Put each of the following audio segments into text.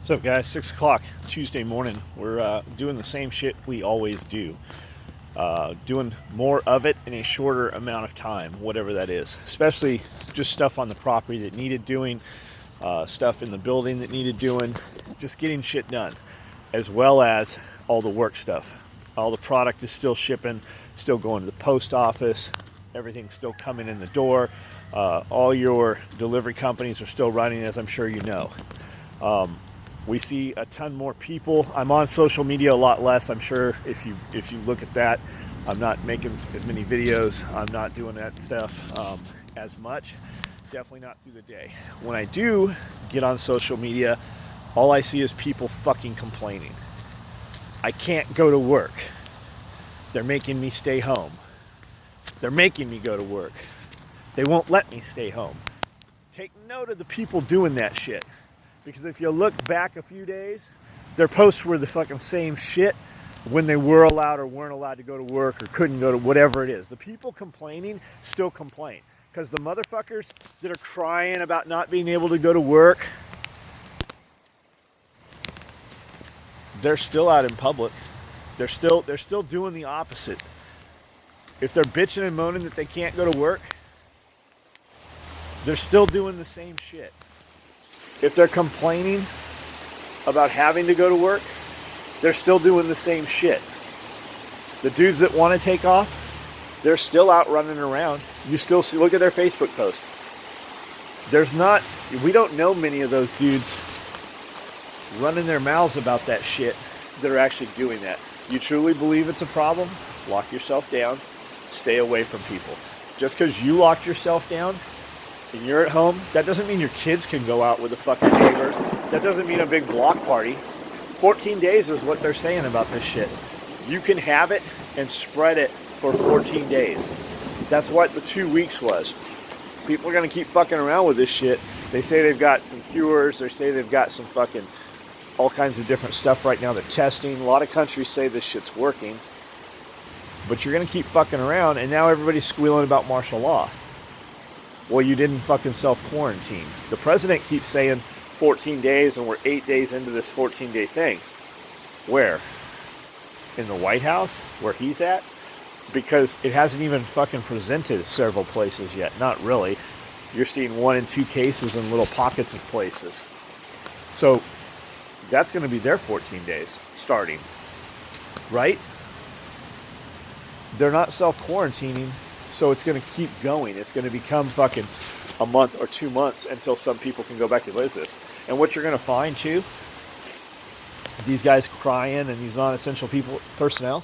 What's up, guys? 6 o'clock Tuesday morning. We're doing the same shit we always do. Doing more of it in a shorter amount of time, whatever that is. Especially just stuff on the property that needed doing, stuff in the building that needed doing, just getting shit done, as well as all the work stuff. All the product is still shipping, still going to the post office, everything's still coming in the door. All your delivery companies are still running, as I'm sure you know. We see a ton more people. I'm on social media a lot less. I'm sure if you look at that, I'm not making as many videos. I'm not doing that stuff as much. Definitely not through the day. When I do get on social media, all I see is people fucking complaining. I can't go to work. They're making me stay home. They're making me go to work. They won't let me stay home. Take note of the people doing that shit. Because if you look back a few days, their posts were the fucking same shit when they were allowed or weren't allowed to go to work or couldn't go to whatever it is. The people complaining still complain. Because the motherfuckers that are crying about not being able to go to work, they're still out in public. They're still doing the opposite. If they're bitching and moaning that they can't go to work, they're still doing the same shit. If they're complaining about having to go to work, they're still doing the same shit. The dudes that want to take off, they're still out running around. You still see, look at their Facebook posts. We don't know many of those dudes running their mouths about that shit that are actually doing that. You truly believe it's a problem? Lock yourself down. Stay away from people. Just because you locked yourself down and you're at home, that doesn't mean your kids can go out with the fucking neighbors. That doesn't mean a big block party. 14 days is what they're saying about this shit. You can have it and spread it for 14 days. That's what the 2 weeks was. People are going to keep fucking around with this shit. They say they've got some cures. They say they've got some fucking all kinds of different stuff right now. They're testing. A lot of countries say this shit's working. But you're going to keep fucking around, and now everybody's squealing about martial law. Well, you didn't fucking self-quarantine. The president keeps saying 14 days, and we're 8 days into this 14-day thing. Where? In the White House? Where he's at? Because it hasn't even fucking presented several places yet. Not really. You're seeing 1 and 2 cases in little pockets of places. So, that's going to be their 14 days starting. Right? They're not self-quarantining. So it's going to keep going. It's going to become fucking a month or 2 months until some people can go back to business. And what you're going to find too, these guys crying and these non-essential personnel,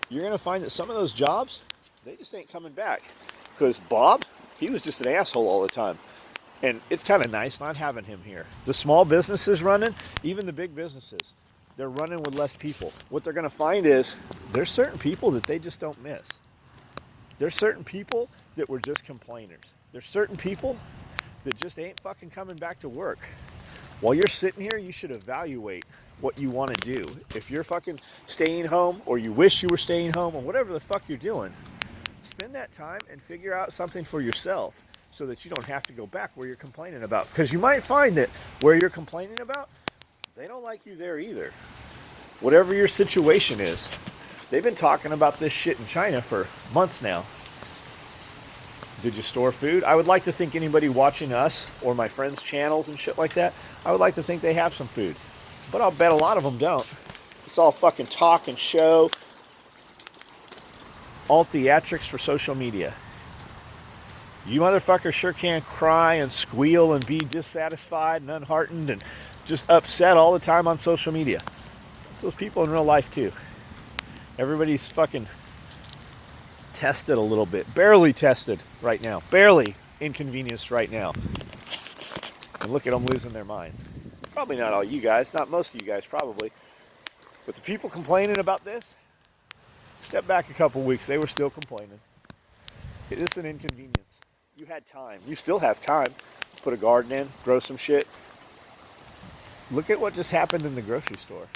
you're going to find that some of those jobs, they just ain't coming back. Because Bob, he was just an asshole all the time. And it's kind of nice not having him here. The small businesses running, even the big businesses, they're running with less people. What they're going to find is there's certain people that they just don't miss. There's certain people that were just complainers. There's certain people that just ain't fucking coming back to work. While you're sitting here, you should evaluate what you want to do. If you're fucking staying home, or you wish you were staying home, or whatever the fuck you're doing, spend that time and figure out something for yourself so that you don't have to go back where you're complaining about. Because you might find that where you're complaining about, they don't like you there either. Whatever your situation is. They've been talking about this shit in China for months now. Did you store food? I would like to think anybody watching us or my friends' channels and shit like that, I would like to think they have some food. But I'll bet a lot of them don't. It's all fucking talk and show. All theatrics for social media. You motherfuckers sure can cry and squeal and be dissatisfied and unheartened and just upset all the time on social media. It's those people in real life too. Everybody's fucking tested a little bit. Barely tested right now. Barely inconvenienced right now. And look at them losing their minds. Probably not all you guys. Not most of you guys, probably. But the people complaining about this, step back a couple weeks. They were still complaining. It is an inconvenience. You had time. You still have time. Put a garden in. Grow some shit. Look at what just happened in the grocery store.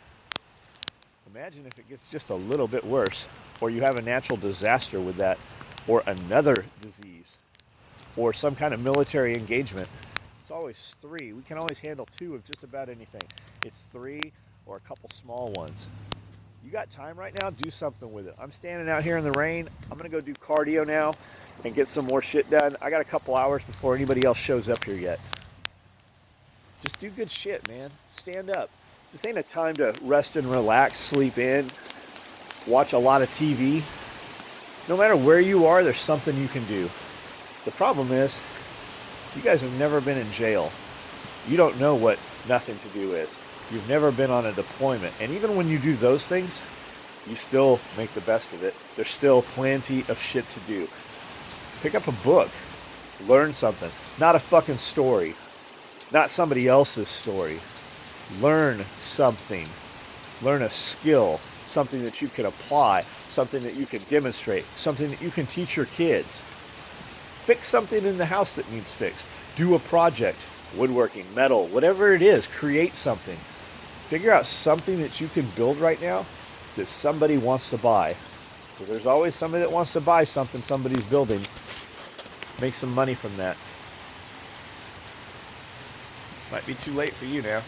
Imagine if it gets just a little bit worse, or you have a natural disaster with that, or another disease, or some kind of military engagement. It's it's always 3. We can always handle 2 of just about anything. It's 3 or a couple small ones. You got time right now? Do something with it. I'm standing out here in the rain. I'm going to go do cardio now and get some more shit done. I got a couple hours before anybody else shows up here yet. Just do good shit, man. Stand up. This ain't a time to rest and relax, sleep in, watch a lot of TV. No matter where you are, there's something you can do. The problem is, you guys have never been in jail. You don't know what nothing to do is. You've never been on a deployment. And even when you do those things, you still make the best of it. There's still plenty of shit to do. Pick up a book. Learn something. Not a fucking story. Not somebody else's story. Learn something. Learn a skill. Something that you can apply. Something that you can demonstrate. Something that you can teach your kids. Fix something in the house that needs fixed. Do a project. Woodworking, metal, whatever it is. Create something. Figure out something that you can build right now that somebody wants to buy. Because there's always somebody that wants to buy something somebody's building. Make some money from that. Might be too late for you now.